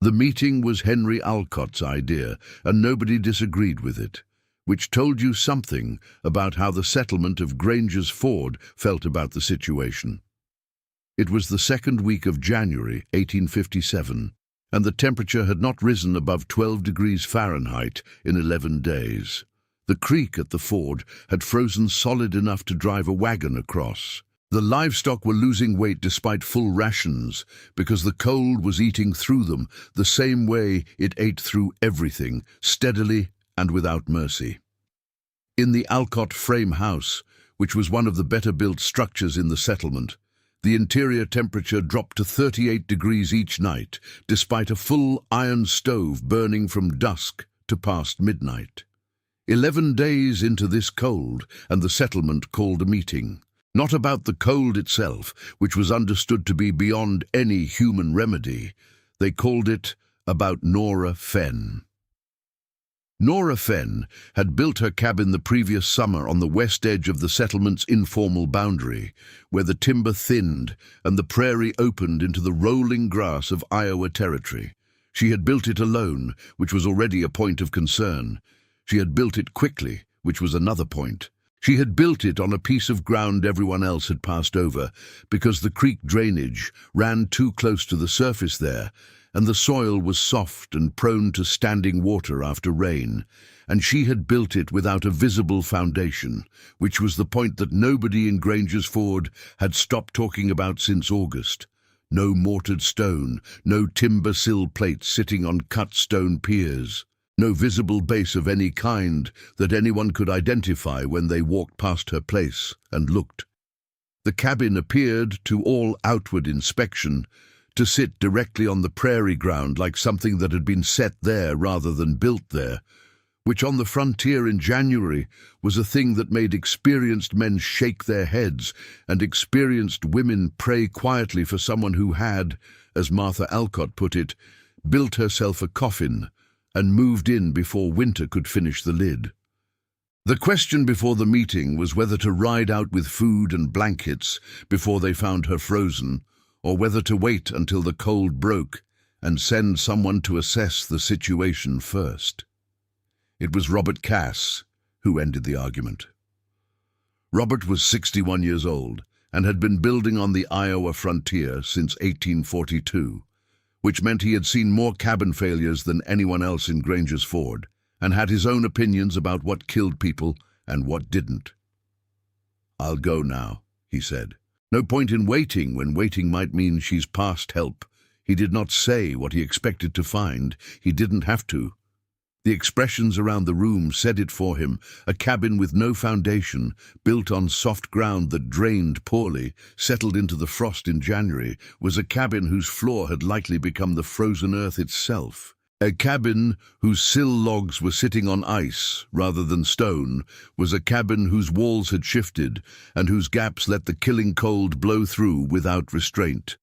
The meeting was Henry Alcott's idea, and nobody disagreed with it, which told you something about how the settlement of Granger's Ford felt about the situation. It was the second week of January, 1857, and the temperature had not risen above 12 degrees Fahrenheit in 11 days. The creek at the ford had frozen solid enough to drive a wagon across. The livestock were losing weight despite full rations because the cold was eating through them the same way it ate through everything, steadily and without mercy. In the Alcott frame house, which was one of the better-built structures in the settlement, the interior temperature dropped to 38 degrees each night, despite a full iron stove burning from dusk to past midnight. 11 days into this cold, and the settlement called a meeting. Not about the cold itself, which was understood to be beyond any human remedy. They called it about Nora Fenn. Nora Fenn had built her cabin the previous summer on the west edge of the settlement's informal boundary, where the timber thinned and the prairie opened into the rolling grass of Iowa Territory. She had built it alone, which was already a point of concern. She had built it quickly, which was another point. She had built it on a piece of ground everyone else had passed over, because the creek drainage ran too close to the surface there, and the soil was soft and prone to standing water after rain, and she had built it without a visible foundation, which was the point that nobody in Granger's Ford had stopped talking about since August. No mortared stone, no timber sill plates sitting on cut stone piers, no visible base of any kind that anyone could identify when they walked past her place and looked. The cabin appeared, to all outward inspection, to sit directly on the prairie ground like something that had been set there rather than built there, which on the frontier in January was a thing that made experienced men shake their heads and experienced women pray quietly for someone who had, as Martha Alcott put it, built herself a coffin and moved in before winter could finish the lid. The question before the meeting was whether to ride out with food and blankets before they found her frozen, or whether to wait until the cold broke and send someone to assess the situation first. It was Robert Cass who ended the argument. Robert was 61 years old and had been building on the Iowa frontier since 1842, which meant he had seen more cabin failures than anyone else in Granger's Ford, and had his own opinions about what killed people and what didn't. "I'll go now," he said. "No point in waiting when waiting might mean she's past help." He did not say what he expected to find. He didn't have to. The expressions around the room said it for him. A cabin with no foundation, built on soft ground that drained poorly, settled into the frost in January, was a cabin whose floor had likely become the frozen earth itself. A cabin whose sill logs were sitting on ice rather than stone was a cabin whose walls had shifted and whose gaps let the killing cold blow through without restraint.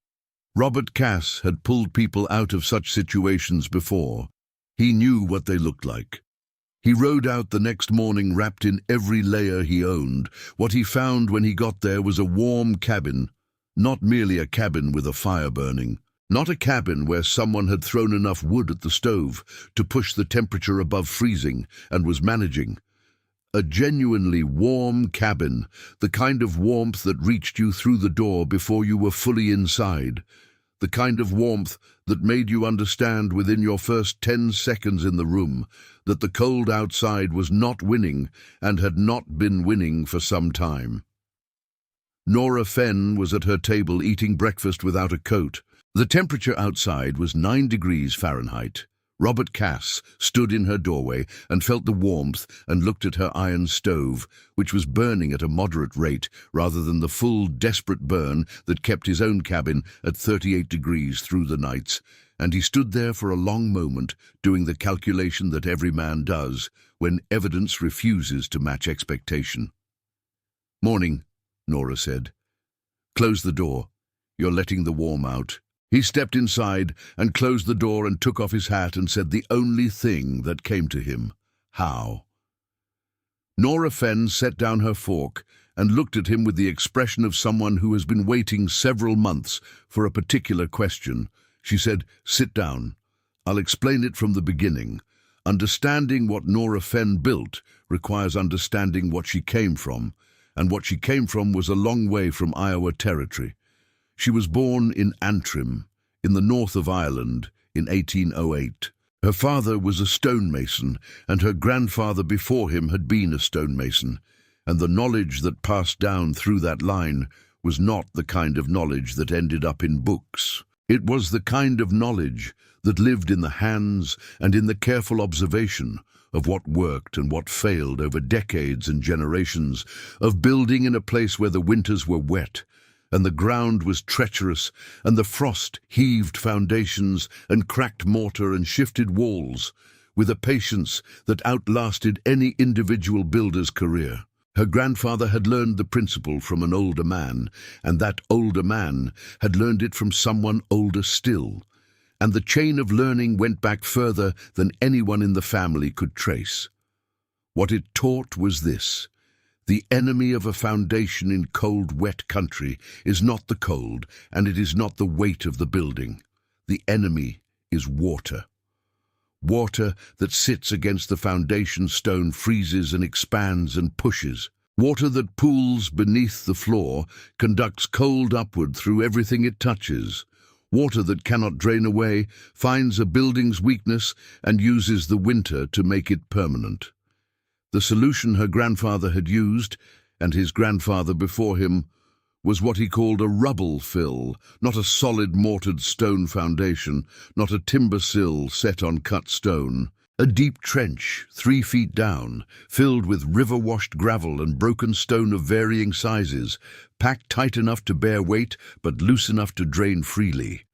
Robert Cass had pulled people out of such situations before. He knew what they looked like. He rode out the next morning wrapped in every layer he owned. What he found when he got there was a warm cabin, not merely a cabin with a fire burning. Not a cabin where someone had thrown enough wood at the stove to push the temperature above freezing and was managing. A genuinely warm cabin, the kind of warmth that reached you through the door before you were fully inside. The kind of warmth that made you understand within your first 10 seconds in the room that the cold outside was not winning and had not been winning for some time. Nora Fenn was at her table eating breakfast without a coat. The temperature outside was 9 degrees Fahrenheit. Robert Cass stood in her doorway and felt the warmth and looked at her iron stove, which was burning at a moderate rate rather than the full, desperate burn that kept his own cabin at 38 degrees through the nights, and he stood there for a long moment doing the calculation that every man does when evidence refuses to match expectation. "Morning," Nora said. "Close the door. You're letting the warm out." He stepped inside and closed the door and took off his hat and said the only thing that came to him: "How?" Nora Fenn set down her fork and looked at him with the expression of someone who has been waiting several months for a particular question. She said, "Sit down. I'll explain it from the beginning. Understanding what Nora Fenn built requires understanding what she came from, and what she came from was a long way from Iowa Territory. She was born in Antrim, in the north of Ireland, in 1808. Her father was a stonemason, and her grandfather before him had been a stonemason, and the knowledge that passed down through that line was not the kind of knowledge that ended up in books. It was the kind of knowledge that lived in the hands and in the careful observation of what worked and what failed over decades and generations, of building in a place where the winters were wet, and the ground was treacherous, and the frost heaved foundations and cracked mortar and shifted walls, with a patience that outlasted any individual builder's career. Her grandfather had learned the principle from an older man, and that older man had learned it from someone older still, and the chain of learning went back further than anyone in the family could trace. What it taught was this: the enemy of a foundation in cold, wet country is not the cold, and it is not the weight of the building. The enemy is water. Water that sits against the foundation stone freezes and expands and pushes. Water that pools beneath the floor conducts cold upward through everything it touches. Water that cannot drain away finds a building's weakness and uses the winter to make it permanent. The solution her grandfather had used, and his grandfather before him, was what he called a rubble fill, not a solid mortared stone foundation, not a timber sill set on cut stone. A deep trench, 3 feet down, filled with river-washed gravel and broken stone of varying sizes, packed tight enough to bear weight but loose enough to drain freely.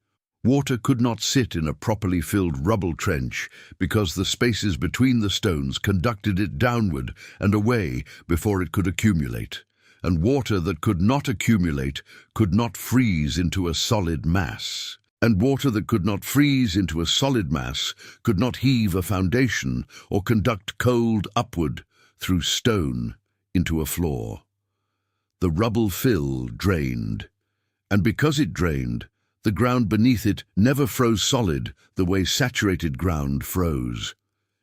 Water could not sit in a properly filled rubble trench because the spaces between the stones conducted it downward and away before it could accumulate. And water that could not accumulate could not freeze into a solid mass. And water that could not freeze into a solid mass could not heave a foundation or conduct cold upward through stone into a floor. The rubble fill drained, and because it drained, the ground beneath it never froze solid the way saturated ground froze.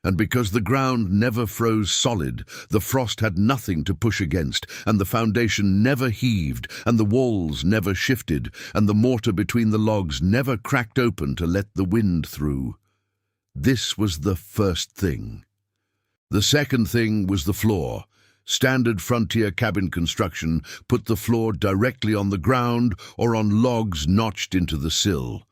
And because the ground never froze solid, the frost had nothing to push against, and the foundation never heaved, and the walls never shifted, and the mortar between the logs never cracked open to let the wind through. This was the first thing. The second thing was the floor. Standard frontier cabin construction put the floor directly on the ground or on logs notched into the sill.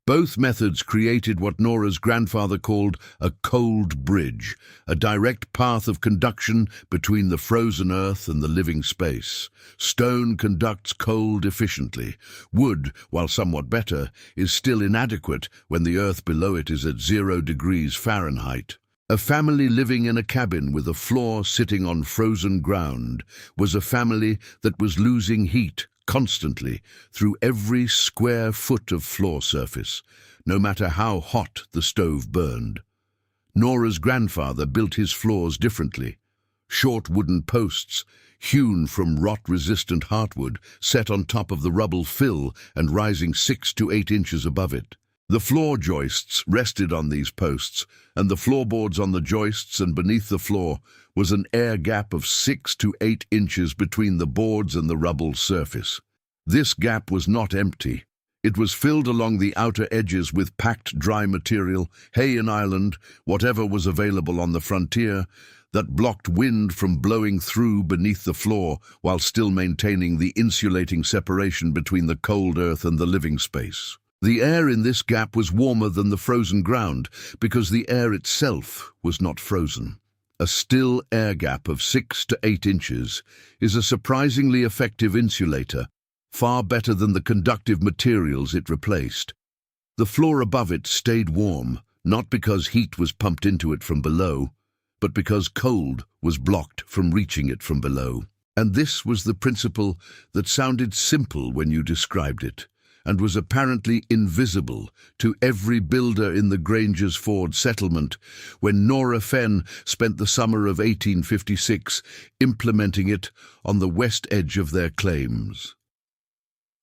Both methods created what Nora's grandfather called a cold bridge, a direct path of conduction between the frozen earth and the living space. Stone conducts cold efficiently. Wood, while somewhat better, is still inadequate when the earth below it is at 0 degrees Fahrenheit. A family living in a cabin with a floor sitting on frozen ground was a family that was losing heat constantly through every square foot of floor surface, no matter how hot the stove burned. Nora's grandfather built his floors differently. Short wooden posts, hewn from rot-resistant heartwood, set on top of the rubble fill and rising 6 to 8 inches above it. The floor joists rested on these posts, and the floorboards on the joists and beneath the floor was an air gap of 6 to 8 inches between the boards and the rubble surface. This gap was not empty. It was filled along the outer edges with packed dry material, hay in Ireland, whatever was available on the frontier, that blocked wind from blowing through beneath the floor while still maintaining the insulating separation between the cold earth and the living space. The air in this gap was warmer than the frozen ground because the air itself was not frozen. A still air gap of 6 to 8 inches is a surprisingly effective insulator, far better than the conductive materials it replaced. The floor above it stayed warm, not because heat was pumped into it from below, but because cold was blocked from reaching it from below. And this was the principle that sounded simple when you described it, and was apparently invisible to every builder in the Granger's Ford settlement when Nora Fenn spent the summer of 1856 implementing it on the west edge of their claims.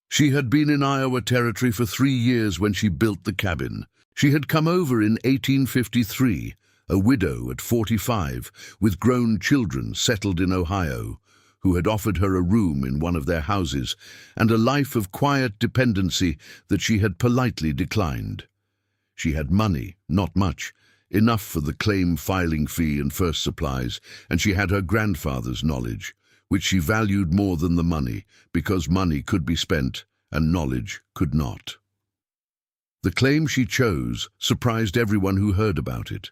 She had been in Iowa Territory for 3 years when she built the cabin. She had come over in 1853, a widow at 45, with grown children settled in Ohio, who had offered her a room in one of their houses and a life of quiet dependency that she had politely declined. She had money, not much, enough for the claim filing fee and first supplies, and she had her grandfather's knowledge, which she valued more than the money, because money could be spent and knowledge could not. The claim she chose surprised everyone who heard about it.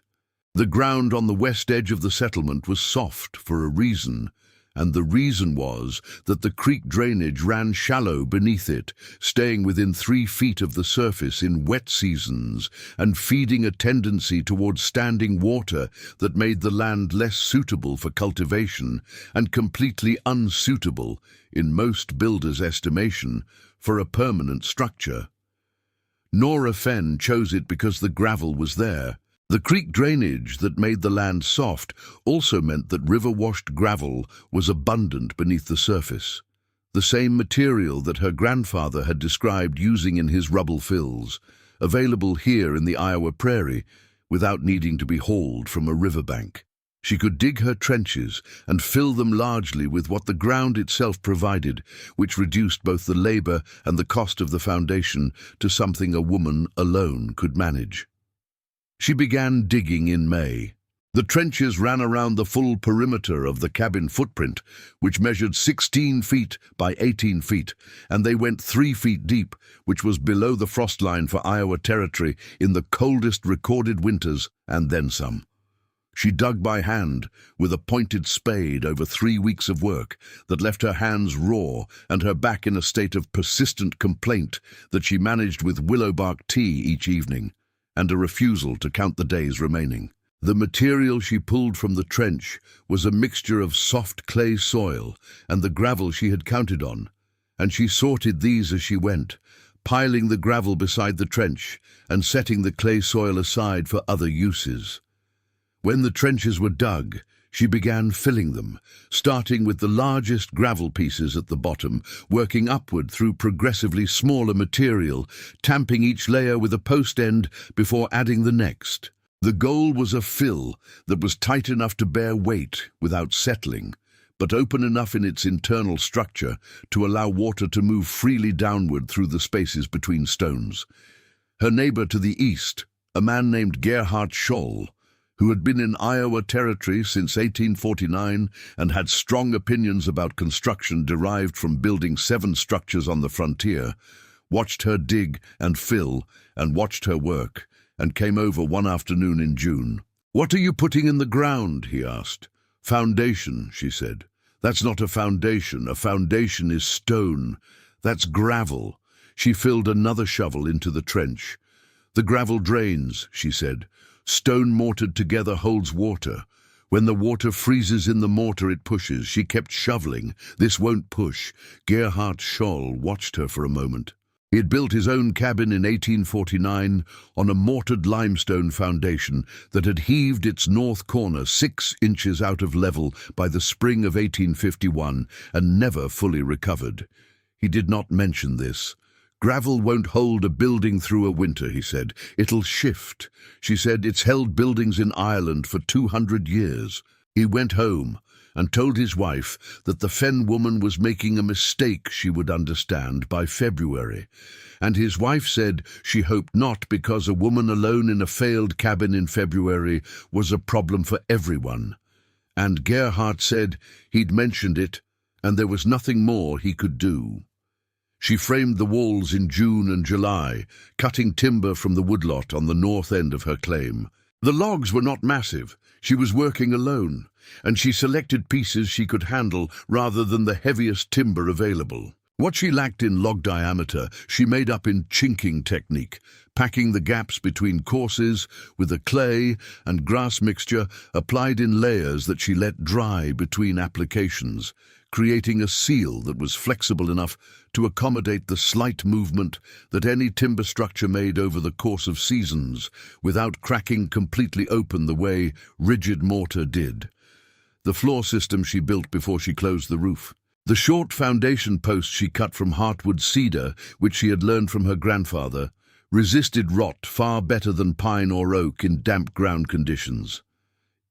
The ground on the west edge of the settlement was soft for a reason, and the reason was that the creek drainage ran shallow beneath it, staying within 3 feet of the surface in wet seasons and feeding a tendency towards standing water that made the land less suitable for cultivation and completely unsuitable, in most builders' estimation, for a permanent structure. Nora Fenn chose it because the gravel was there. The creek drainage that made the land soft also meant that river-washed gravel was abundant beneath the surface, the same material that her grandfather had described using in his rubble fills, available here in the Iowa prairie without needing to be hauled from a riverbank. She could dig her trenches and fill them largely with what the ground itself provided, which reduced both the labor and the cost of the foundation to something a woman alone could manage. She began digging in May. The trenches ran around the full perimeter of the cabin footprint, which measured 16 feet by 18 feet, and they went 3 feet deep, which was below the frost line for Iowa Territory in the coldest recorded winters, and then some. She dug by hand, with a pointed spade, over 3 weeks of work that left her hands raw and her back in a state of persistent complaint that she managed with willow bark tea each evening, and a refusal to count the days remaining. The material she pulled from the trench was a mixture of soft clay soil and the gravel she had counted on, and she sorted these as she went, piling the gravel beside the trench and setting the clay soil aside for other uses. When the trenches were dug, she began filling them, starting with the largest gravel pieces at the bottom, working upward through progressively smaller material, tamping each layer with a post end before adding the next. The goal was a fill that was tight enough to bear weight without settling, but open enough in its internal structure to allow water to move freely downward through the spaces between stones. Her neighbor to the east, a man named Gerhard Scholl, who had been in Iowa Territory since 1849 and had strong opinions about construction derived from building 7 structures on the frontier, watched her dig and fill and watched her work, and came over one afternoon in June. "What are you putting in the ground?" he asked. "Foundation," she said. "That's not a foundation. A foundation is stone. That's gravel." She filled another shovel into the trench. "The gravel drains," she said. "Stone mortared together holds water. When the water freezes in the mortar, it pushes." She kept shoveling. "This won't push." Gerhard Scholl watched her for a moment. He had built his own cabin in 1849 on a mortared limestone foundation that had heaved its north corner 6 inches out of level by the spring of 1851 and never fully recovered. He did not mention this. "Gravel won't hold a building through a winter," he said. "It'll shift." She said, "It's held buildings in Ireland for 200 years. He went home and told his wife that the Fenn woman was making a mistake she would understand by February. And his wife said she hoped not, because a woman alone in a failed cabin in February was a problem for everyone. And Gerhard said he'd mentioned it, and there was nothing more he could do. She framed the walls in June and July, cutting timber from the woodlot on the north end of her claim. The logs were not massive. She was working alone, and she selected pieces she could handle rather than the heaviest timber available. What she lacked in log diameter, she made up in chinking technique, packing the gaps between courses with a clay and grass mixture applied in layers that she let dry between applications, creating a seal that was flexible enough to accommodate the slight movement that any timber structure made over the course of seasons, without cracking completely open the way rigid mortar did. The floor system she built before she closed the roof. The short foundation posts she cut from heartwood cedar, which she had learned from her grandfather, resisted rot far better than pine or oak in damp ground conditions.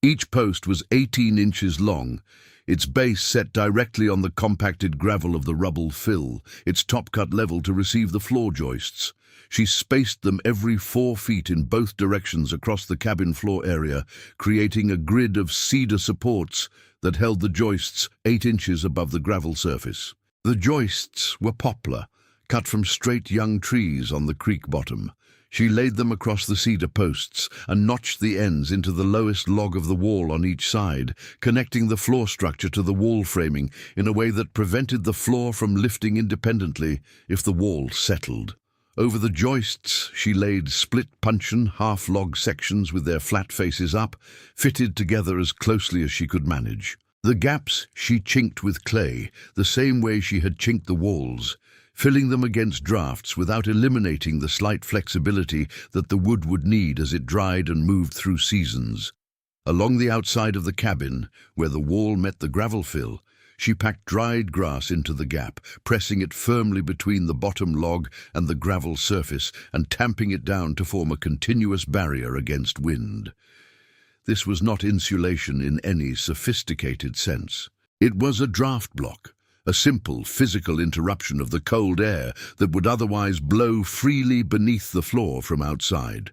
Each post was 18 inches long, its base set directly on the compacted gravel of the rubble fill, its top cut level to receive the floor joists. She spaced them every 4 feet in both directions across the cabin floor area, creating a grid of cedar supports that held the joists 8 inches above the gravel surface. The joists were poplar, cut from straight young trees on the creek bottom. She laid them across the cedar posts and notched the ends into the lowest log of the wall on each side, connecting the floor structure to the wall framing in a way that prevented the floor from lifting independently if the wall settled. Over the joists, she laid split puncheon half-log sections with their flat faces up, fitted together as closely as she could manage. The gaps she chinked with clay, the same way she had chinked the walls, filling them against drafts without eliminating the slight flexibility that the wood would need as it dried and moved through seasons. Along the outside of the cabin, where the wall met the gravel fill, she packed dried grass into the gap, pressing it firmly between the bottom log and the gravel surface and tamping it down to form a continuous barrier against wind. This was not insulation in any sophisticated sense. It was a draft block, a simple physical interruption of the cold air that would otherwise blow freely beneath the floor from outside.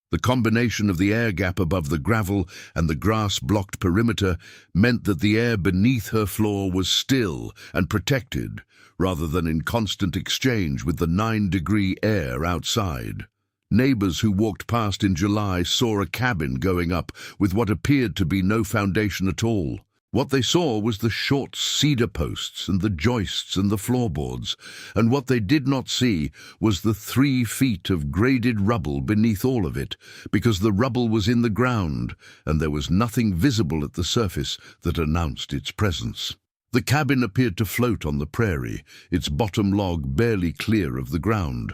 The combination of the air gap above the gravel and the grass-blocked perimeter meant that the air beneath her floor was still and protected, rather than in constant exchange with the 9-degree air outside. Neighbors who walked past in July saw a cabin going up with what appeared to be no foundation at all. What they saw was the short cedar posts and the joists and the floorboards, and what they did not see was the 3 feet of graded rubble beneath all of it, because the rubble was in the ground, and there was nothing visible at the surface that announced its presence. The cabin appeared to float on the prairie, its bottom log barely clear of the ground,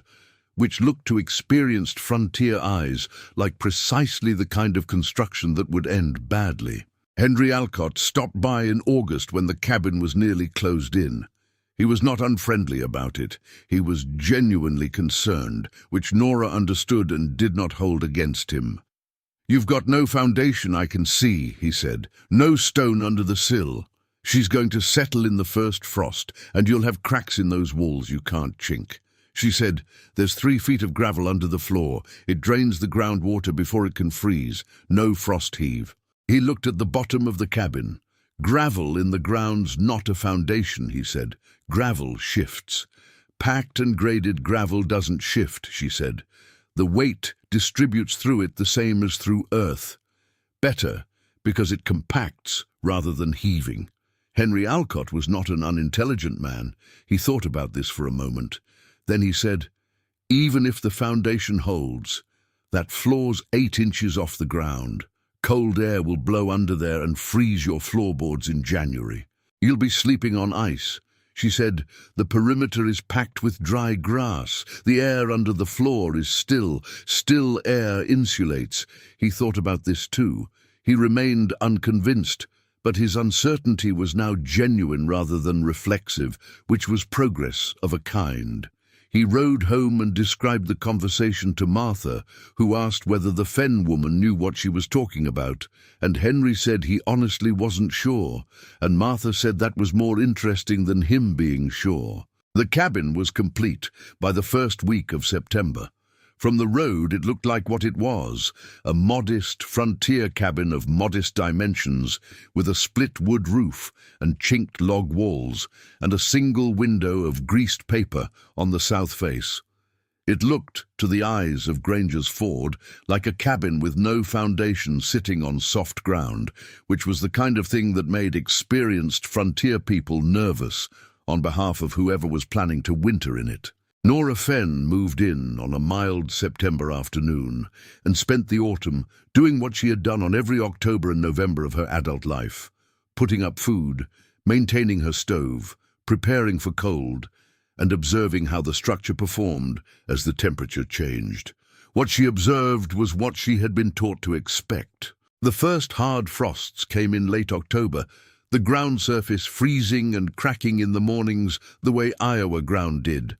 which looked to experienced frontier eyes like precisely the kind of construction that would end badly. Henry Alcott stopped by in August when the cabin was nearly closed in. He was not unfriendly about it. He was genuinely concerned, which Nora understood and did not hold against him. "You've got no foundation, I can see," he said. "No stone under the sill. She's going to settle in the first frost, and you'll have cracks in those walls you can't chink." She said, "There's 3 feet of gravel under the floor. It drains the groundwater before it can freeze. No frost heave." He looked at the bottom of the cabin. "Gravel in the ground's not a foundation," he said. "Gravel shifts." "Packed and graded gravel doesn't shift," she said. "The weight distributes through it the same as through earth. Better, because it compacts rather than heaving." Henry Alcott was not an unintelligent man. He thought about this for a moment. Then he said, "Even if the foundation holds, that floor's 8 inches off the ground. Cold air will blow under there and freeze your floorboards in January. You'll be sleeping on ice." She said, "The perimeter is packed with dry grass. The air under the floor is still. Still air insulates." He thought about this too. He remained unconvinced, but his uncertainty was now genuine rather than reflexive, which was progress of a kind. He rode home and described the conversation to Martha, who asked whether the Fenn woman knew what she was talking about, and Henry said he honestly wasn't sure, and Martha said that was more interesting than him being sure. The cabin was complete by the first week of September. From the road it looked like what it was, a modest frontier cabin of modest dimensions, with a split wood roof and chinked log walls, and a single window of greased paper on the south face. It looked, to the eyes of Granger's Ford, like a cabin with no foundation sitting on soft ground, which was the kind of thing that made experienced frontier people nervous on behalf of whoever was planning to winter in it. Nora Fenn moved in on a mild September afternoon and spent the autumn doing what she had done on every October and November of her adult life, putting up food, maintaining her stove, preparing for cold, and observing how the structure performed as the temperature changed. What she observed was what she had been taught to expect. The first hard frosts came in late October, the ground surface freezing and cracking in the mornings the way Iowa ground did.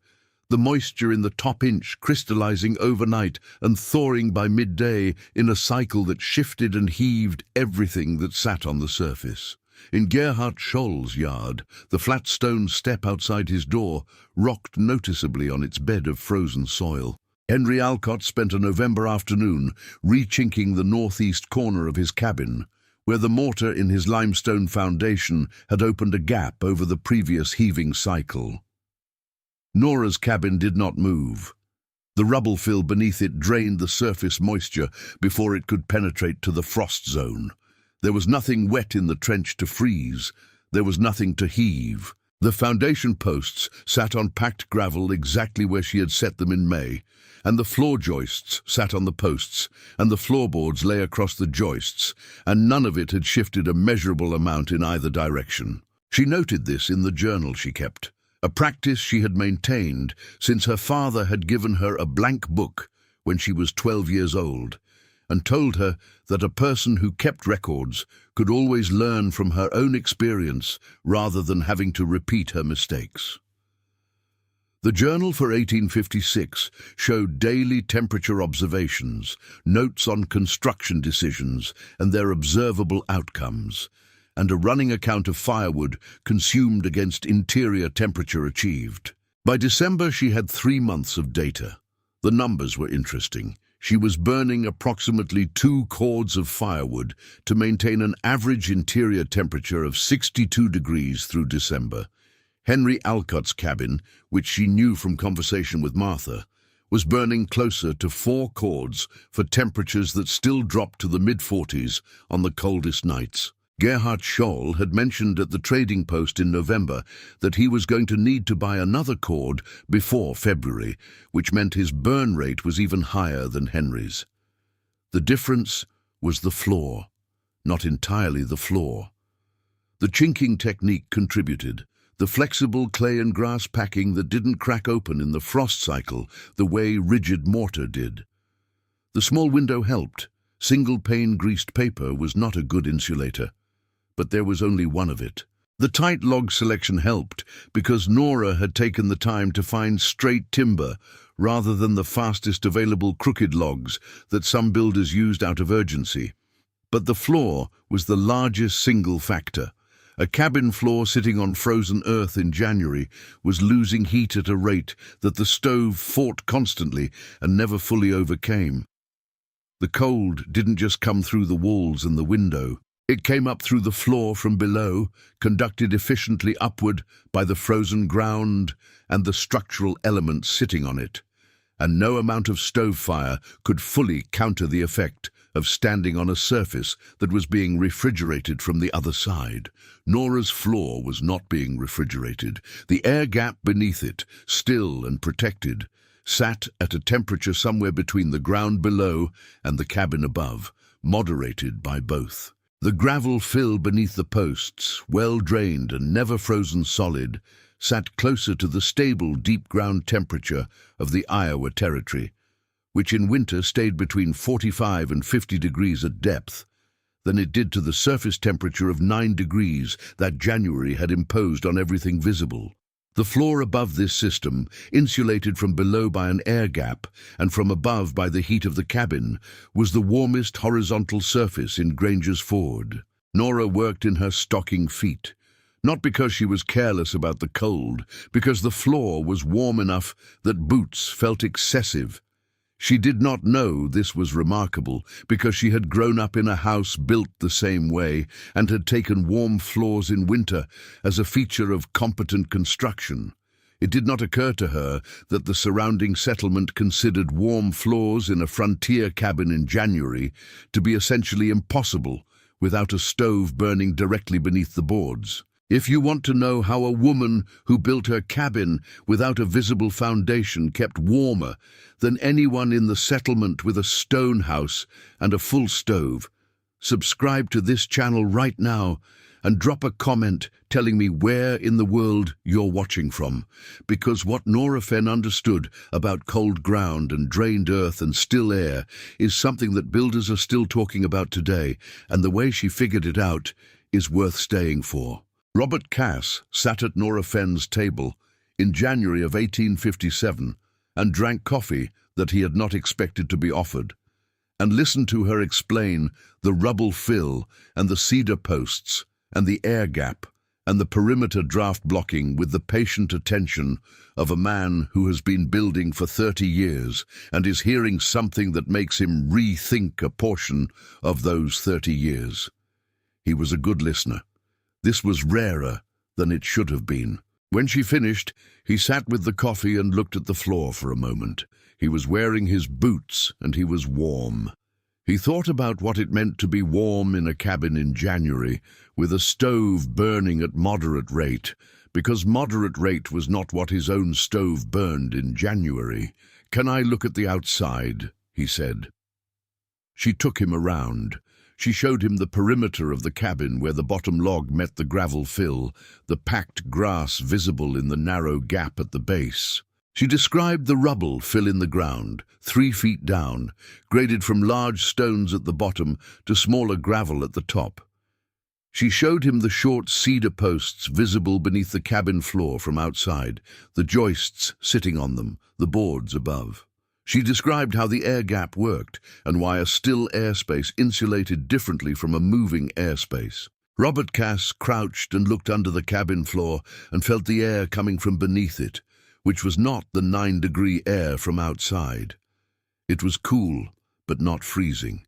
the moisture in the top inch crystallizing overnight and thawing by midday in a cycle that shifted and heaved everything that sat on the surface. In Gerhard Scholl's yard, the flat stone step outside his door rocked noticeably on its bed of frozen soil. Henry Alcott spent a November afternoon rechinking the northeast corner of his cabin, where the mortar in his limestone foundation had opened a gap over the previous heaving cycle. Nora's cabin did not move. The rubble fill beneath it drained the surface moisture before it could penetrate to the frost zone. There was nothing wet in the trench to freeze. There was nothing to heave. The foundation posts sat on packed gravel exactly where she had set them in May, and the floor joists sat on the posts, and the floorboards lay across the joists, and none of it had shifted a measurable amount in either direction. She noted this in the journal she kept, a practice she had maintained since her father had given her a blank book when she was 12 years old, and told her that a person who kept records could always learn from her own experience rather than having to repeat her mistakes. The journal for 1856 showed daily temperature observations, notes on construction decisions and their observable outcomes, and a running account of firewood consumed against interior temperature achieved. By December, she had 3 months of data. The numbers were interesting. She was burning approximately 2 cords of firewood to maintain an average interior temperature of 62 degrees through December. Henry Alcott's cabin, which she knew from conversation with Martha, was burning closer to 4 cords for temperatures that still dropped to the mid-40s on the coldest nights. Gerhard Scholl had mentioned at the trading post in November that he was going to need to buy another cord before February, which meant his burn rate was even higher than Henry's. The difference was the floor, not entirely the floor. The chinking technique contributed. The flexible clay and grass packing that didn't crack open in the frost cycle the way rigid mortar did. The small window helped. Single-pane greased paper was not a good insulator, but there was only one of it. The tight log selection helped because Nora had taken the time to find straight timber rather than the fastest available crooked logs that some builders used out of urgency. But the floor was the largest single factor. A cabin floor sitting on frozen earth in January was losing heat at a rate that the stove fought constantly and never fully overcame. The cold didn't just come through the walls and the window. It came up through the floor from below, conducted efficiently upward by the frozen ground and the structural elements sitting on it. And no amount of stove fire could fully counter the effect of standing on a surface that was being refrigerated from the other side. Nora's floor was not being refrigerated. The air gap beneath it, still and protected, sat at a temperature somewhere between the ground below and the cabin above, moderated by both. The gravel fill beneath the posts, well drained and never frozen solid, sat closer to the stable deep ground temperature of the Iowa Territory, which in winter stayed between 45 and 50 degrees at depth, than it did to the surface temperature of 9 degrees that January had imposed on everything visible. The floor above this system, insulated from below by an air gap and from above by the heat of the cabin, was the warmest horizontal surface in Granger's Ford. Nora worked in her stocking feet, not because she was careless about the cold, because the floor was warm enough that boots felt excessive. She did not know this was remarkable because she had grown up in a house built the same way and had taken warm floors in winter as a feature of competent construction. It did not occur to her that the surrounding settlement considered warm floors in a frontier cabin in January to be essentially impossible without a stove burning directly beneath the boards. If you want to know how a woman who built her cabin without a visible foundation kept warmer than anyone in the settlement with a stone house and a full stove, subscribe to this channel right now and drop a comment telling me where in the world you're watching from, because what Nora Fenn understood about cold ground and drained earth and still air is something that builders are still talking about today, and the way she figured it out is worth staying for. Robert Cass sat at Nora Fenn's table in January of 1857 and drank coffee that he had not expected to be offered, and listened to her explain the rubble fill and the cedar posts and the air gap and the perimeter draft blocking with the patient attention of a man who has been building for 30 years and is hearing something that makes him rethink a portion of those 30 years. He was a good listener. This was rarer than it should have been. When she finished, he sat with the coffee and looked at the floor for a moment. He was wearing his boots and he was warm. He thought about what it meant to be warm in a cabin in January, with a stove burning at moderate rate, because moderate rate was not what his own stove burned in January. "Can I look at the outside?" he said. She took him around. She showed him the perimeter of the cabin where the bottom log met the gravel fill, the packed grass visible in the narrow gap at the base. She described the rubble fill in the ground, 3 feet down, graded from large stones at the bottom to smaller gravel at the top. She showed him the short cedar posts visible beneath the cabin floor from outside, the joists sitting on them, the boards above. She described how the air gap worked and why a still airspace insulated differently from a moving airspace. Robert Cass crouched and looked under the cabin floor and felt the air coming from beneath it, which was not the 9-degree air from outside. It was cool, but not freezing.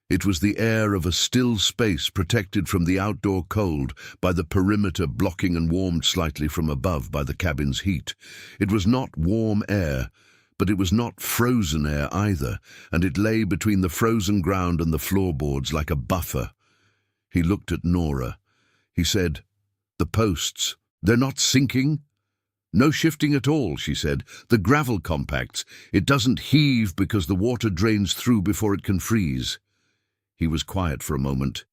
It was the air of a still space protected from the outdoor cold by the perimeter blocking and warmed slightly from above by the cabin's heat. It was not warm air, but it was not frozen air either, and it lay between the frozen ground and the floorboards like a buffer. He looked at Nora. He said, "The posts, they're not sinking?" "No shifting at all," she said. "The gravel compacts. It doesn't heave because the water drains through before it can freeze." He was quiet for a moment.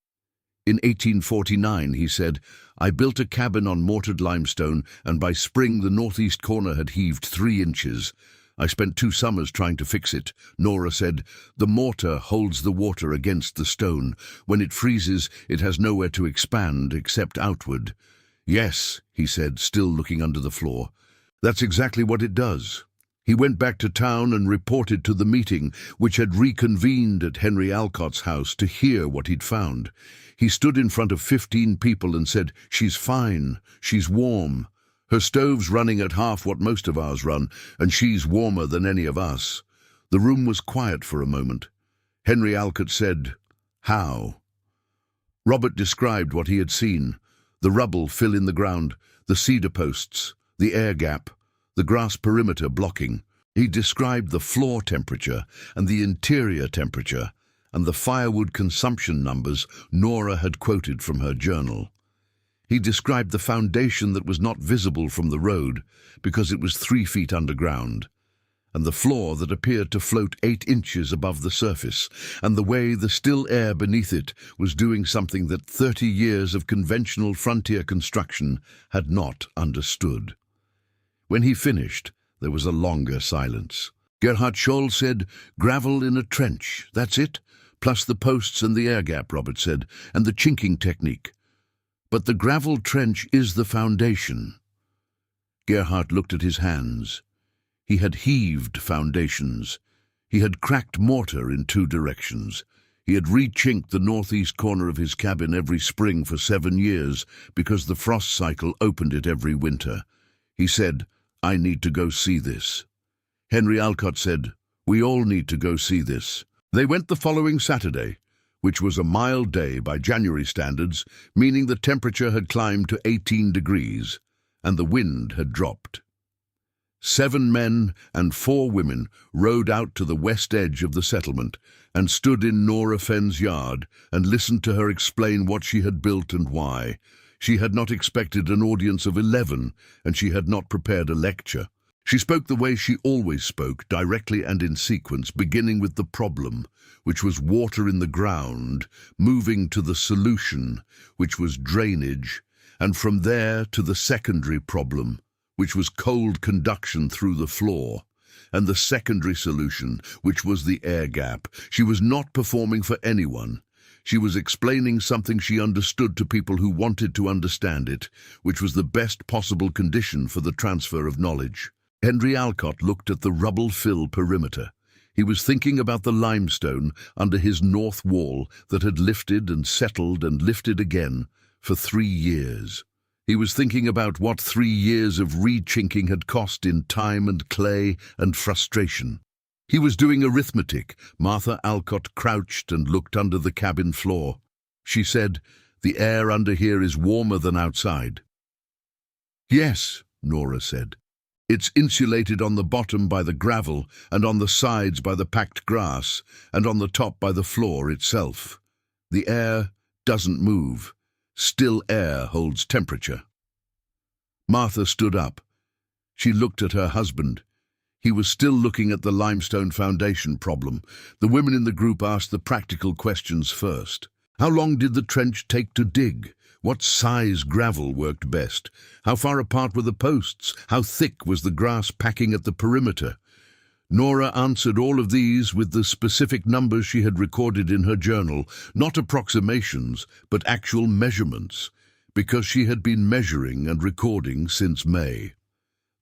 "In 1849, he said, I built a cabin on mortared limestone, and by spring the northeast corner had heaved 3 inches. I spent 2 summers trying to fix it." Nora said, "The mortar holds the water against the stone. When it freezes, it has nowhere to expand except outward." "Yes," he said, still looking under the floor. "That's exactly what it does." He went back to town and reported to the meeting, which had reconvened at Henry Alcott's house, to hear what he'd found. He stood in front of 15 people and said, "She's fine, she's warm. Her stove's running at half what most of ours run, and she's warmer than any of us." The room was quiet for a moment. Henry Alcott said, "How?" Robert described what he had seen: the rubble fill in the ground, the cedar posts, the air gap, the grass perimeter blocking. He described the floor temperature and the interior temperature and the firewood consumption numbers Nora had quoted from her journal. He described the foundation that was not visible from the road because it was 3 feet underground, and the floor that appeared to float 8 inches above the surface, and the way the still air beneath it was doing something that 30 years of conventional frontier construction had not understood. When he finished, there was a longer silence. Gerhard Scholl said, "Gravel in a trench, that's it, plus the posts and the air gap," Robert said, "and the chinking technique. But the gravel trench is the foundation." Gerhard looked at his hands. He had heaved foundations. He had cracked mortar in 2 directions. He had re-chinked the northeast corner of his cabin every spring for 7 years because the frost cycle opened it every winter. He said, "I need to go see this." Henry Alcott said, "We all need to go see this." They went the following Saturday, which was a mild day by January standards, meaning the temperature had climbed to 18 degrees, and the wind had dropped. 7 men and 4 women rode out to the west edge of the settlement and stood in Nora Fenn's yard and listened to her explain what she had built and why. She had not expected an audience of 11, and she had not prepared a lecture. She spoke the way she always spoke, directly and in sequence, beginning with the problem, which was water in the ground, moving to the solution, which was drainage, and from there to the secondary problem, which was cold conduction through the floor, and the secondary solution, which was the air gap. She was not performing for anyone. She was explaining something she understood to people who wanted to understand it, which was the best possible condition for the transfer of knowledge. Henry Alcott looked at the rubble-filled perimeter. He was thinking about the limestone under his north wall that had lifted and settled and lifted again for 3 years. He was thinking about what 3 years of rechinking had cost in time and clay and frustration. He was doing arithmetic. Martha Alcott crouched and looked under the cabin floor. She said, "The air under here is warmer than outside." "Yes," Nora said. "It's insulated on the bottom by the gravel, and on the sides by the packed grass, and on the top by the floor itself. The air doesn't move. Still air holds temperature." Martha stood up. She looked at her husband. He was still looking at the limestone foundation problem. The women in the group asked the practical questions first. How long did the trench take to dig? What size gravel worked best? How far apart were the posts? How thick was the grass packing at the perimeter? Nora answered all of these with the specific numbers she had recorded in her journal, not approximations, but actual measurements, because she had been measuring and recording since May.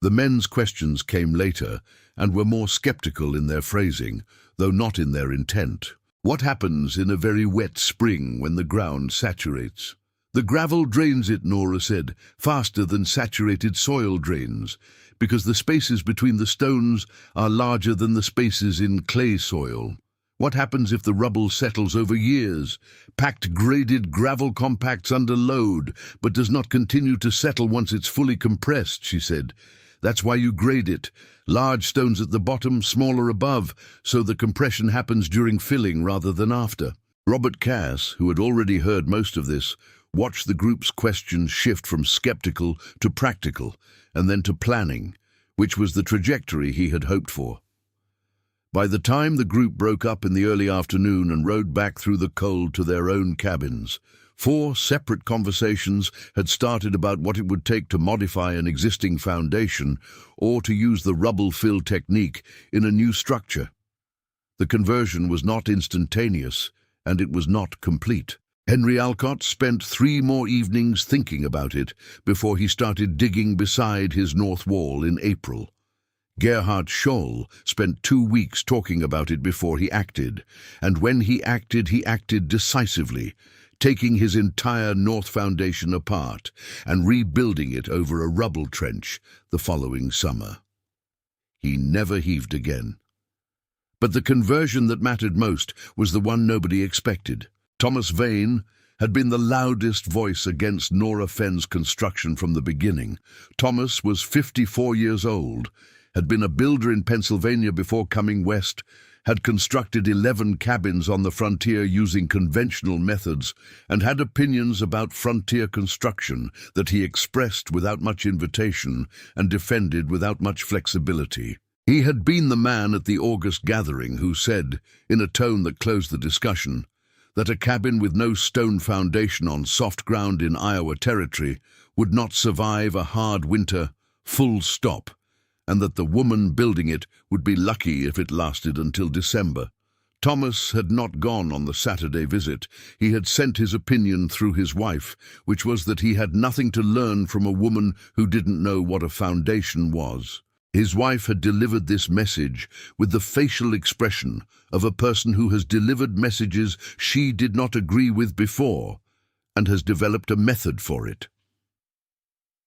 The men's questions came later and were more skeptical in their phrasing, though not in their intent. What happens in a very wet spring when the ground saturates? The gravel drains it, Nora said, faster than saturated soil drains, because the spaces between the stones are larger than the spaces in clay soil. What happens if the rubble settles over years? Packed graded gravel compacts under load, but does not continue to settle once it's fully compressed, she said. That's why you grade it. Large stones at the bottom, smaller above, so the compression happens during filling rather than after. Robert Cass, who had already heard most of this, watched the group's questions shift from skeptical to practical, and then to planning, which was the trajectory he had hoped for. By the time the group broke up in the early afternoon and rode back through the cold to their own cabins, 4 separate conversations had started about what it would take to modify an existing foundation or to use the rubble-fill technique in a new structure. The conversion was not instantaneous, and it was not complete. Henry Alcott spent 3 more evenings thinking about it before he started digging beside his north wall in April. Gerhard Scholl spent 2 weeks talking about it before he acted, and when he acted decisively, taking his entire north foundation apart and rebuilding it over a rubble trench the following summer. He never heaved again. But the conversion that mattered most was the one nobody expected. Thomas Vane had been the loudest voice against Nora Fenn's construction from the beginning. Thomas was 54 years old, had been a builder in Pennsylvania before coming west, had constructed 11 cabins on the frontier using conventional methods, and had opinions about frontier construction that he expressed without much invitation and defended without much flexibility. He had been the man at the August gathering who said, in a tone that closed the discussion, that a cabin with no stone foundation on soft ground in Iowa Territory would not survive a hard winter, full stop, and that the woman building it would be lucky if it lasted until December. Thomas had not gone on the Saturday visit. He had sent his opinion through his wife, which was that he had nothing to learn from a woman who didn't know what a foundation was. His wife had delivered this message with the facial expression of a person who has delivered messages she did not agree with before and has developed a method for it.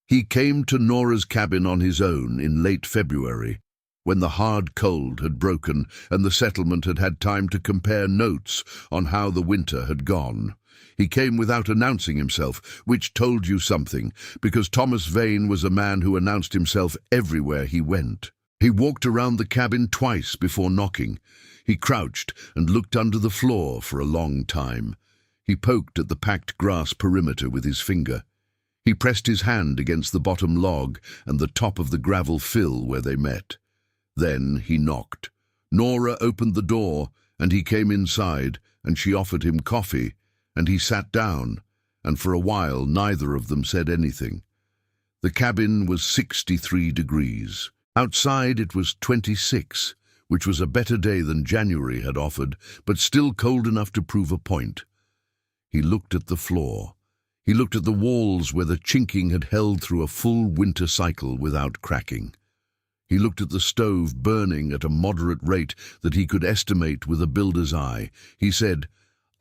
He came to Nora's cabin on his own in late February, when the hard cold had broken and the settlement had had time to compare notes on how the winter had gone. He came without announcing himself, which told you something, because Thomas Vane was a man who announced himself everywhere he went. He walked around the cabin twice before knocking. He crouched and looked under the floor for a long time. He poked at the packed grass perimeter with his finger. He pressed his hand against the bottom log and the top of the gravel fill where they met. Then he knocked. Nora opened the door, and he came inside, and she offered him coffee, and he sat down, and for a while neither of them said anything. The cabin was 63 degrees. Outside it was 26, which was a better day than January had offered, but still cold enough to prove a point. He looked at the floor. He looked at the walls where the chinking had held through a full winter cycle without cracking. He looked at the stove burning at a moderate rate that he could estimate with a builder's eye. He said,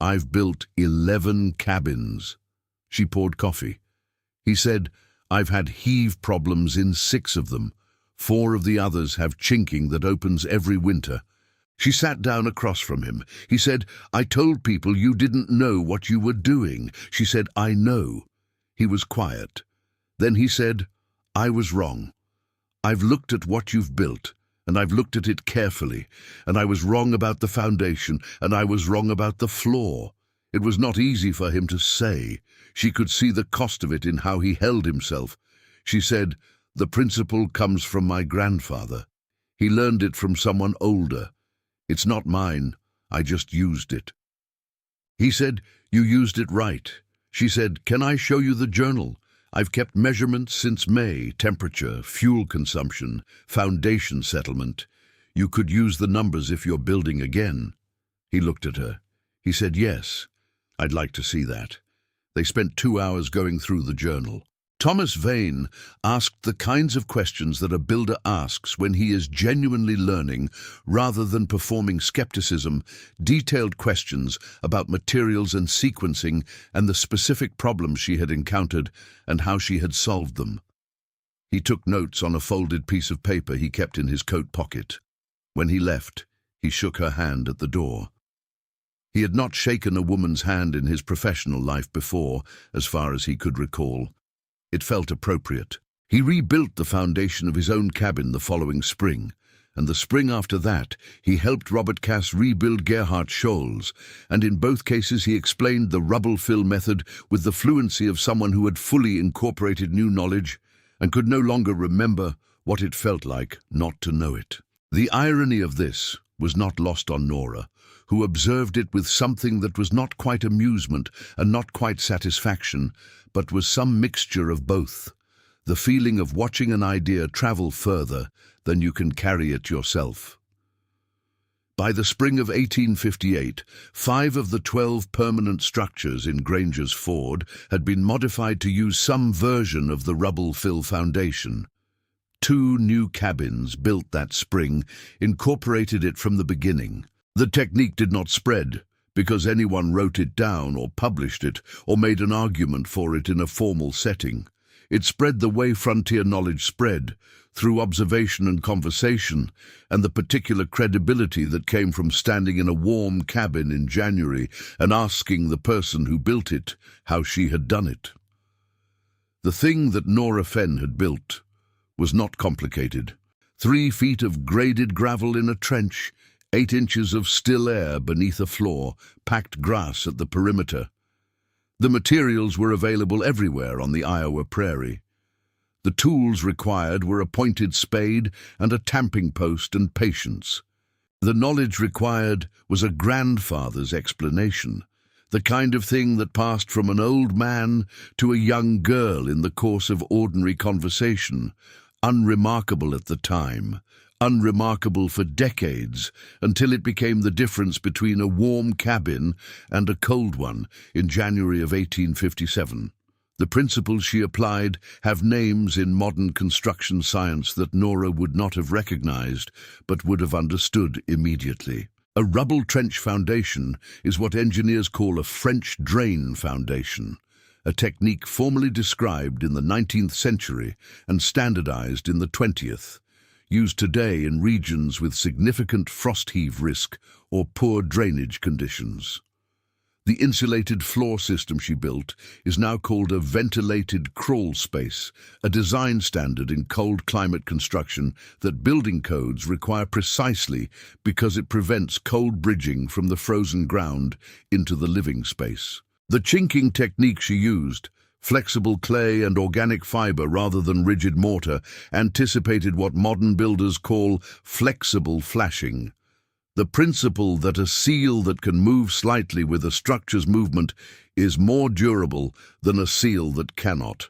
"I've built 11 cabins." She poured coffee. He said, "I've had heave problems in 6 of them. 4 of the others have chinking that opens every winter." She sat down across from him. He said, "I told people you didn't know what you were doing." She said, "I know." He was quiet. Then he said, "I was wrong. I've looked at what you've built, and I've looked at it carefully, and I was wrong about the foundation, and I was wrong about the floor." It was not easy for him to say. She could see the cost of it in how he held himself. She said, "The principle comes from my grandfather. He learned it from someone older. It's not mine. I just used it." He said, "You used it right." She said, "Can I show you the journal? I've kept measurements since May, temperature, fuel consumption, foundation settlement. You could use the numbers if you're building again." He looked at her. He said, "Yes, I'd like to see that." They spent 2 hours going through the journal. Thomas Vane asked the kinds of questions that a builder asks when he is genuinely learning, rather than performing skepticism, detailed questions about materials and sequencing and the specific problems she had encountered and how she had solved them. He took notes on a folded piece of paper he kept in his coat pocket. When he left, he shook her hand at the door. He had not shaken a woman's hand in his professional life before, as far as he could recall. It felt appropriate. He rebuilt the foundation of his own cabin the following spring, and the spring after that he helped Robert Cass rebuild Gerhard Scholz, and in both cases he explained the rubble fill method with the fluency of someone who had fully incorporated new knowledge and could no longer remember what it felt like not to know it. The irony of this was not lost on Nora, who observed it with something that was not quite amusement and not quite satisfaction, but was some mixture of both, the feeling of watching an idea travel further than you can carry it yourself. By the spring of 1858, 5 of the 12 permanent structures in Granger's Ford had been modified to use some version of the rubble fill foundation. 2 new cabins built that spring incorporated it from the beginning. The technique did not spread because anyone wrote it down or published it or made an argument for it in a formal setting. It spread the way frontier knowledge spread, through observation and conversation, and the particular credibility that came from standing in a warm cabin in January and asking the person who built it how she had done it. The thing that Nora Fenn had built was not complicated. 3 feet of graded gravel in a trench, 8 inches of still air beneath a floor, packed grass at the perimeter. The materials were available everywhere on the Iowa prairie. The tools required were a pointed spade and a tamping post and patience. The knowledge required was a grandfather's explanation, the kind of thing that passed from an old man to a young girl in the course of ordinary conversation, unremarkable at the time, unremarkable for decades, until it became the difference between a warm cabin and a cold one in January of 1857. The principles she applied have names in modern construction science that Nora would not have recognized, but would have understood immediately. A rubble trench foundation is what engineers call a French drain foundation, a technique formally described in the 19th century and standardized in the 20th. Used today in regions with significant frost heave risk or poor drainage conditions. The insulated floor system she built is now called a ventilated crawl space, a design standard in cold climate construction that building codes require precisely because it prevents cold bridging from the frozen ground into the living space. The chinking technique she used, flexible clay and organic fiber rather than rigid mortar, anticipated what modern builders call flexible flashing. The principle that a seal that can move slightly with a structure's movement is more durable than a seal that cannot.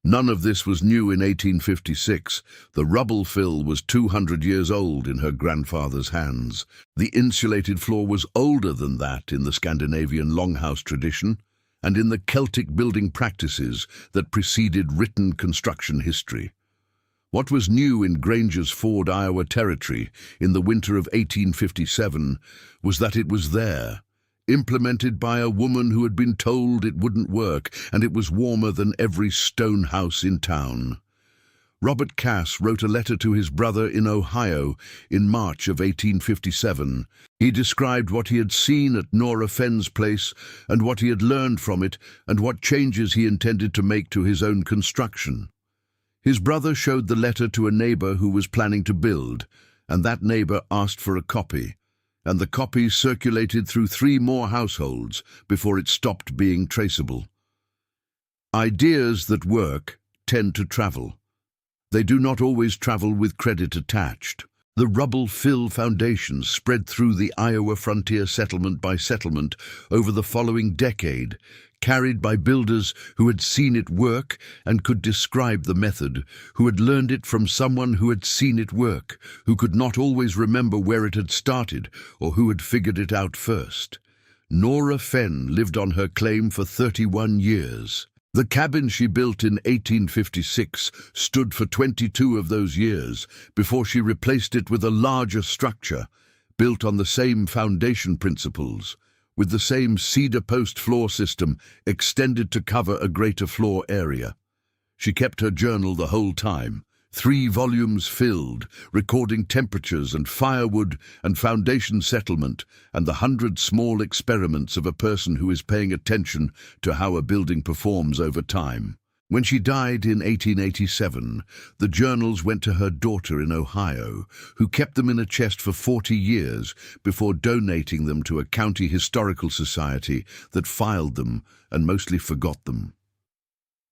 None of this was new in 1856. The rubble fill was 200 years old in her grandfather's hands. The insulated floor was older than that in the Scandinavian longhouse tradition. and in the Celtic building practices that preceded written construction history. What was new in Granger's Ford, Iowa territory in the winter of 1857 was that it was there, implemented by a woman who had been told it wouldn't work, and it was warmer than every stone house in town. Robert Cass wrote a letter to his brother in Ohio in March of 1857. He described what he had seen at Nora Fenn's place and what he had learned from it and what changes he intended to make to his own construction. His brother showed the letter to a neighbor who was planning to build, and that neighbor asked for a copy, and the copy circulated through 3 more households before it stopped being traceable. Ideas that work tend to travel. They do not always travel with credit attached. The rubble-fill foundations spread through the Iowa frontier settlement by settlement over the following decade, carried by builders who had seen it work and could describe the method, who had learned it from someone who had seen it work, who could not always remember where it had started or who had figured it out first. Nora Fenn lived on her claim for 31 years. The cabin she built in 1856 stood for 22 of those years before she replaced it with a larger structure, built on the same foundation principles, with the same cedar post floor system extended to cover a greater floor area. She kept her journal the whole time, 3 volumes filled, recording temperatures and firewood and foundation settlement and the 100 small experiments of a person who is paying attention to how a building performs over time. When she died in 1887, the journals went to her daughter in Ohio, who kept them in a chest for 40 years before donating them to a county historical society that filed them and mostly forgot them.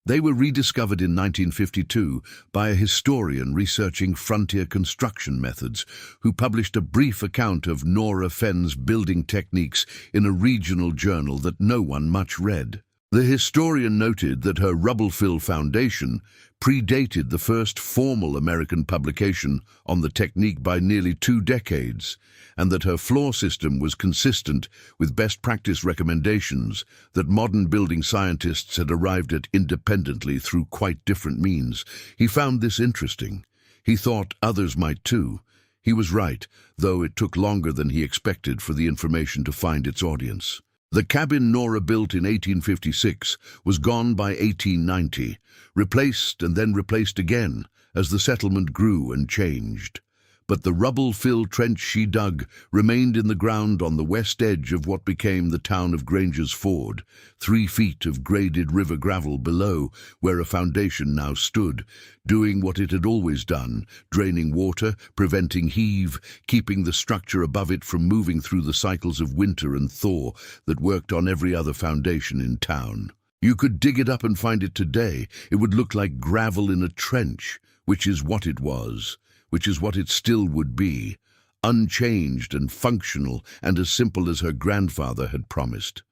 They were rediscovered in 1952 by a historian researching frontier construction methods who published a brief account of Nora Fenn's building techniques in a regional journal that no one much read. The historian noted that her rubble-fill foundation predated the first formal American publication on the technique by nearly 2 decades, and that her floor system was consistent with best practice recommendations that modern building scientists had arrived at independently through quite different means. He found this interesting. He thought others might too. He was right, though it took longer than he expected for the information to find its audience. The cabin Nora built in 1856 was gone by 1890, replaced and then replaced again as the settlement grew and changed. But the rubble-filled trench she dug remained in the ground on the west edge of what became the town of Granger's Ford, 3 feet of graded river gravel below where a foundation now stood, doing what it had always done, draining water, preventing heave, keeping the structure above it from moving through the cycles of winter and thaw that worked on every other foundation in town. You could dig it up and find it today. It would look like gravel in a trench, which is what it was. Which is what it still would be, unchanged and functional and as simple as her grandfather had promised.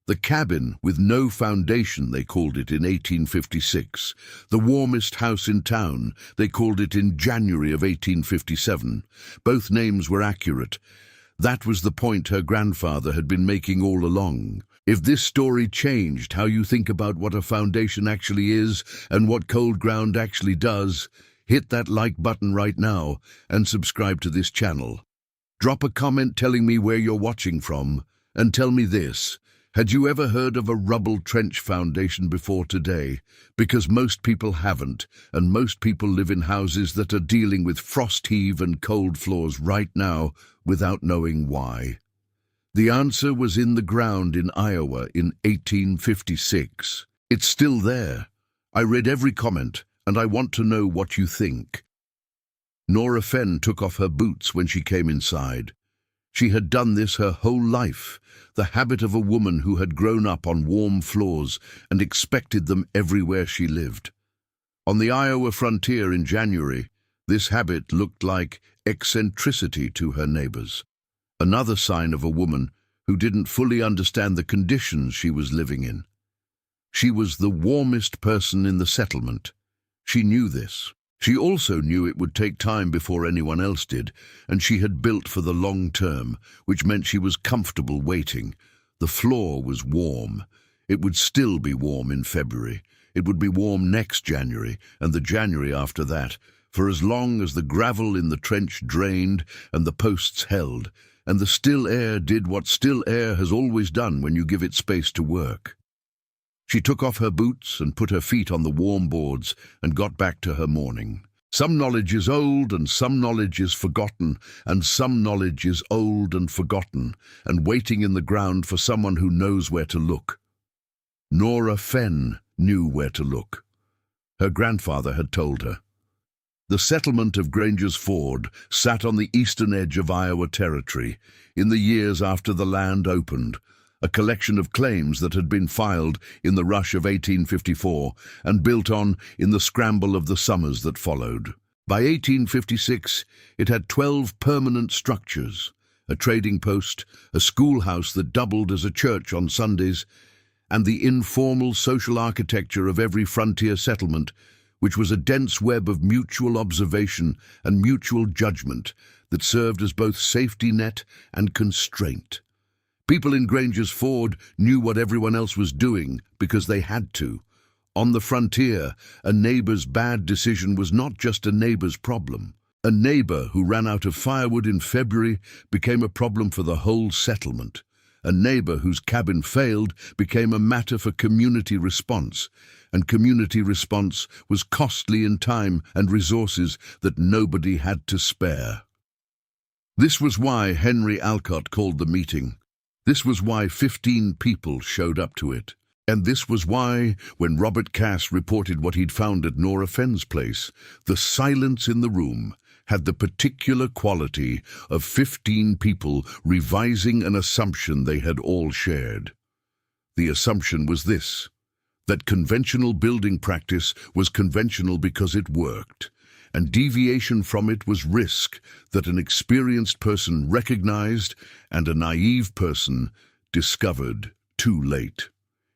The cabin with no foundation, they called it in 1856. The warmest house in town, they called it in January of 1857. Both names were accurate. That was the point her grandfather had been making all along. If this story changed how you think about what a foundation actually is and what cold ground actually does, hit that like button right now and subscribe to this channel. Drop a comment telling me where you're watching from, and tell me this: had you ever heard of a rubble trench foundation before today? Because most people haven't, and most people live in houses that are dealing with frost heave and cold floors right now without knowing why. The answer was in the ground in Iowa in 1856. It's still there. I read every comment, and I want to know what you think. Nora Fenn took off her boots when she came inside. She had done this her whole life, the habit of a woman who had grown up on warm floors and expected them everywhere she lived. On the Iowa frontier in January, this habit looked like eccentricity to her neighbors, another sign of a woman who didn't fully understand the conditions she was living in. She was the warmest person in the settlement. She knew this. She also knew it would take time before anyone else did, and she had built for the long term, which meant she was comfortable waiting. The floor was warm. It would still be warm in February. It would be warm next January and the January after that, for as long as the gravel in the trench drained and the posts held, and the still air did what still air has always done when you give it space to work. She took off her boots and put her feet on the warm boards and got back to her morning. Some knowledge is old and some knowledge is forgotten, and some knowledge is old and forgotten, and waiting in the ground for someone who knows where to look. Nora Fenn knew where to look. Her grandfather had told her. The settlement of Granger's Ford sat on the eastern edge of Iowa Territory in the years after the land opened, a collection of claims that had been filed in the rush of 1854 and built on in the scramble of the summers that followed. By 1856, it had 12 permanent structures, a trading post, a schoolhouse that doubled as a church on Sundays, and the informal social architecture of every frontier settlement, which was a dense web of mutual observation and mutual judgment that served as both safety net and constraint. People in Granger's Ford knew what everyone else was doing because they had to. On the frontier, a neighbor's bad decision was not just a neighbor's problem. A neighbor who ran out of firewood in February became a problem for the whole settlement. A neighbor whose cabin failed became a matter for community response, and community response was costly in time and resources that nobody had to spare. This was why Henry Alcott called the meeting. This was why 15 people showed up to it. And this was why, when Robert Cass reported what he'd found at Nora Fenn's place, the silence in the room had the particular quality of 15 people revising an assumption they had all shared. The assumption was this: that conventional building practice was conventional because it worked, and deviation from it was risk that an experienced person recognized and a naive person discovered too late.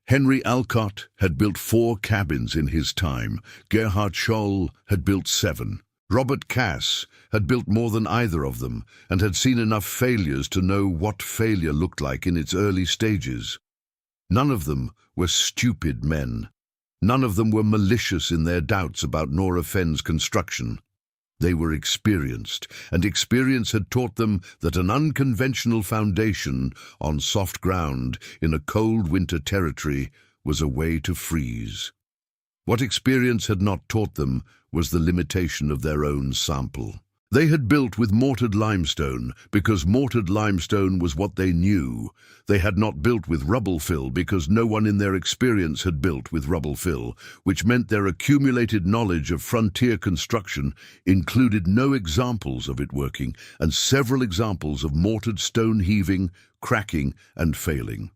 Henry Alcott had built 4 cabins in his time. Gerhard Scholl had built 7. Robert Cass had built more than either of them and had seen enough failures to know what failure looked like in its early stages. None of them were stupid men. None of them were malicious in their doubts about Nora Fenn's construction. They were experienced, and experience had taught them that an unconventional foundation on soft ground in a cold winter territory was a way to freeze. What experience had not taught them was the limitation of their own sample. They had built with mortared limestone because mortared limestone was what they knew. They had not built with rubble fill because no one in their experience had built with rubble fill, which meant their accumulated knowledge of frontier construction included no examples of it working and several examples of mortared stone heaving, cracking, and failing.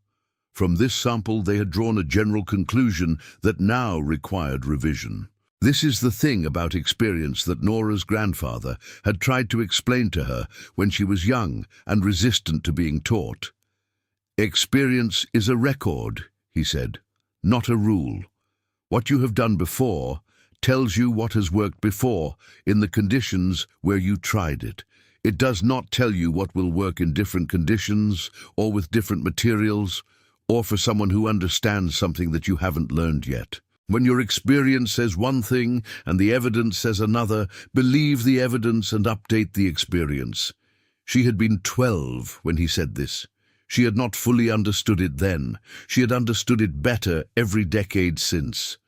From this sample they had drawn a general conclusion that now required revision. This is the thing about experience that Nora's grandfather had tried to explain to her when she was young and resistant to being taught. Experience is a record, he said, not a rule. What you have done before tells you what has worked before in the conditions where you tried it. It does not tell you what will work in different conditions or with different materials or for someone who understands something that you haven't learned yet. When your experience says one thing and the evidence says another, believe the evidence and update the experience. She had been 12 when he said this. She had not fully understood it then. She had understood it better every decade since.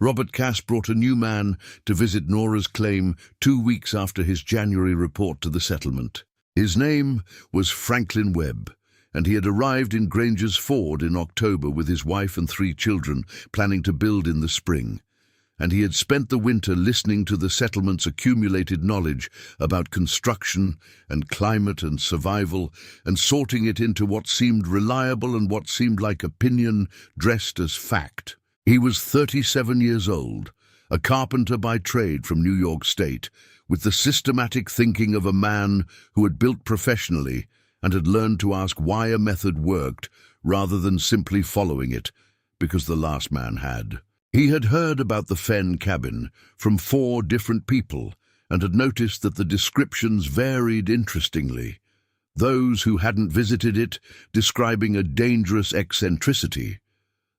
Robert Cass brought a new man to visit Nora's claim 2 weeks after his January report to the settlement. His name was Franklin Webb, and he had arrived in Granger's Ford in October with his wife and 3 children, planning to build in the spring. And he had spent the winter listening to the settlement's accumulated knowledge about construction and climate and survival, and sorting it into what seemed reliable and what seemed like opinion dressed as fact. He was 37 years old, a carpenter by trade from New York State, with the systematic thinking of a man who had built professionally and had learned to ask why a method worked rather than simply following it, because the last man had. He had heard about the Fenn cabin from 4 different people and had noticed that the descriptions varied interestingly. Those who hadn't visited it describing a dangerous eccentricity.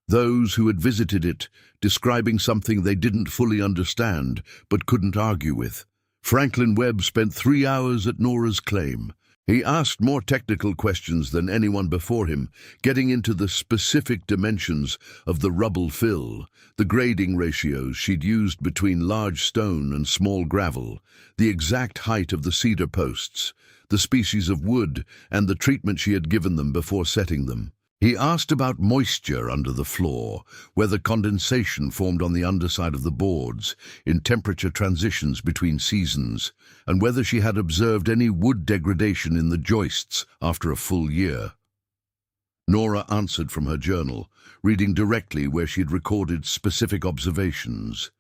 those who had visited it, describing something they didn't fully understand but couldn't argue with. Franklin Webb spent 3 hours at Nora's claim. He asked more technical questions than anyone before him, getting into the specific dimensions of the rubble fill, the grading ratios she'd used between large stone and small gravel, the exact height of the cedar posts, the species of wood, and the treatment she had given them before setting them. He asked about moisture under the floor, whether condensation formed on the underside of the boards, in temperature transitions between seasons, and whether she had observed any wood degradation in the joists after a full year. Nora answered from her journal, reading directly where she had recorded specific observations.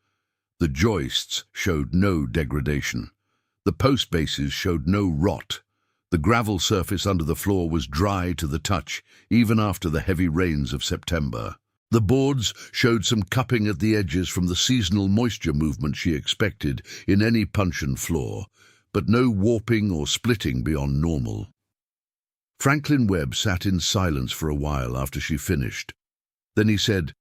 The joists showed no degradation. The post bases showed no rot. The gravel surface under the floor was dry to the touch, even after the heavy rains of September. The boards showed some cupping at the edges from the seasonal moisture movement she expected in any puncheon floor, but no warping or splitting beyond normal. Franklin Webb sat in silence for a while after she finished. Then he said,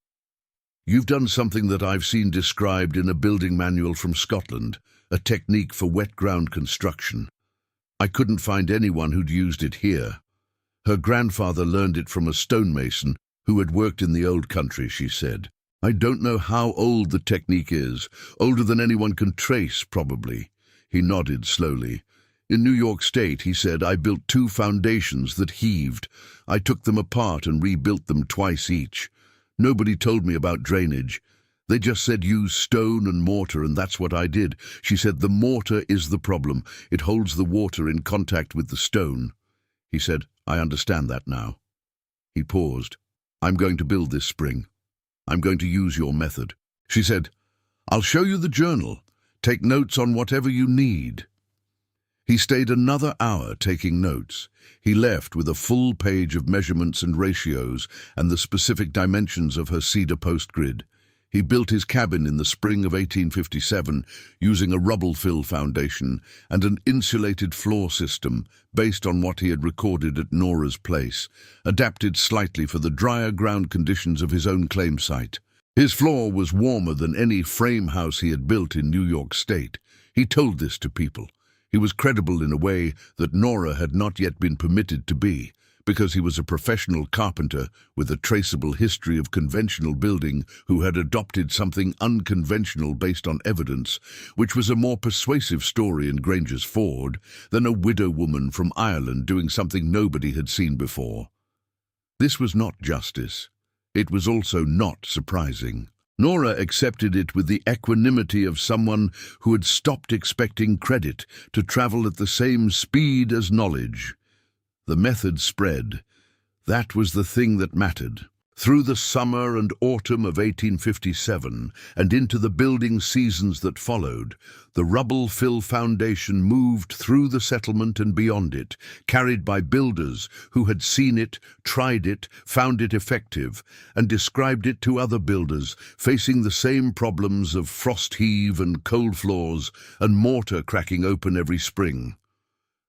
"You've done something that I've seen described in a building manual from Scotland, a technique for wet ground construction. I couldn't find anyone who'd used it here. Her grandfather learned it from a stonemason who had worked in the old country," she said. "I don't know how old the technique is, older than anyone can trace, probably." He nodded slowly. "In New York State," he said, "I built 2 foundations that heaved. I took them apart and rebuilt them twice each. Nobody told me about drainage. They just said use stone and mortar, and that's what I did." She said, "The mortar is the problem. It holds the water in contact with the stone." He said, "I understand that now." He paused. "I'm going to build this spring. I'm going to use your method." She said, "I'll show you the journal. Take notes on whatever you need." He stayed another hour taking notes. He left with a full page of measurements and ratios and the specific dimensions of her cedar post grid. He built his cabin in the spring of 1857 using a rubble-fill foundation and an insulated floor system based on what he had recorded at Nora's place, adapted slightly for the drier ground conditions of his own claim site. His floor was warmer than any frame house he had built in New York State. He told this to people. He was credible in a way that Nora had not yet been permitted to be, because he was a professional carpenter with a traceable history of conventional building who had adopted something unconventional based on evidence, which was a more persuasive story in Granger's Ford than a widow woman from Ireland doing something nobody had seen before. This was not justice. It was also not surprising. Nora accepted it with the equanimity of someone who had stopped expecting credit to travel at the same speed as knowledge. The method spread. That was the thing that mattered. Through the summer and autumn of 1857 and into the building seasons that followed, the rubble-fill foundation moved through the settlement and beyond it, carried by builders who had seen it, tried it, found it effective, and described it to other builders facing the same problems of frost heave and cold floors and mortar cracking open every spring.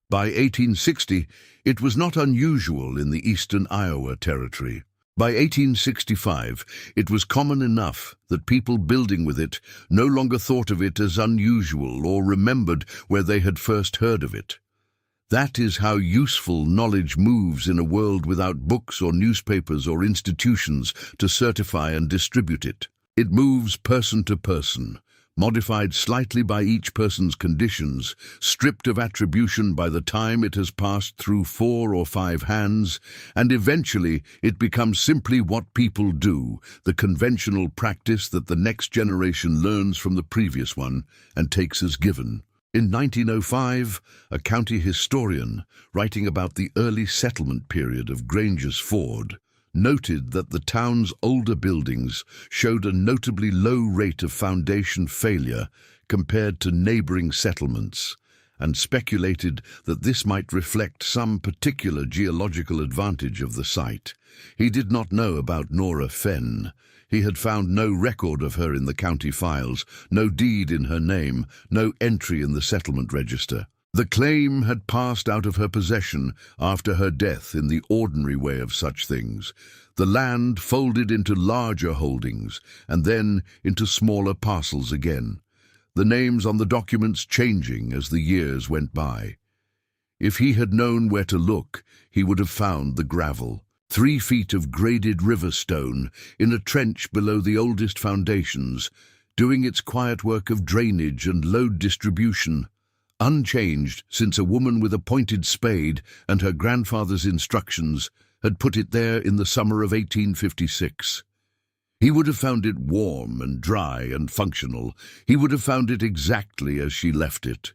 By 1860, it was not unusual in the eastern Iowa Territory. By 1865, it was common enough that people building with it no longer thought of it as unusual or remembered where they had first heard of it. That is how useful knowledge moves in a world without books or newspapers or institutions to certify and distribute it. It moves person to person, modified slightly by each person's conditions, stripped of attribution by the time it has passed through 4 or 5 hands, and eventually it becomes simply what people do, the conventional practice that the next generation learns from the previous one and takes as given. In 1905, a county historian, writing about the early settlement period of Granger's Ford, noted that the town's older buildings showed a notably low rate of foundation failure compared to neighboring settlements, and speculated that this might reflect some particular geological advantage of the site. He did not know about Nora Fenn. He had found no record of her in the county files, no deed in her name, no entry in the settlement register. The claim had passed out of her possession after her death in the ordinary way of such things. The land folded into larger holdings and then into smaller parcels again, the names on the documents changing as the years went by. If he had known where to look, he would have found the gravel. 3 feet of graded river stone in a trench below the oldest foundations, doing its quiet work of drainage and load distribution, unchanged since a woman with a pointed spade and her grandfather's instructions had put it there in the summer of 1856. He would have found it warm and dry and functional. He would have found it exactly as she left it.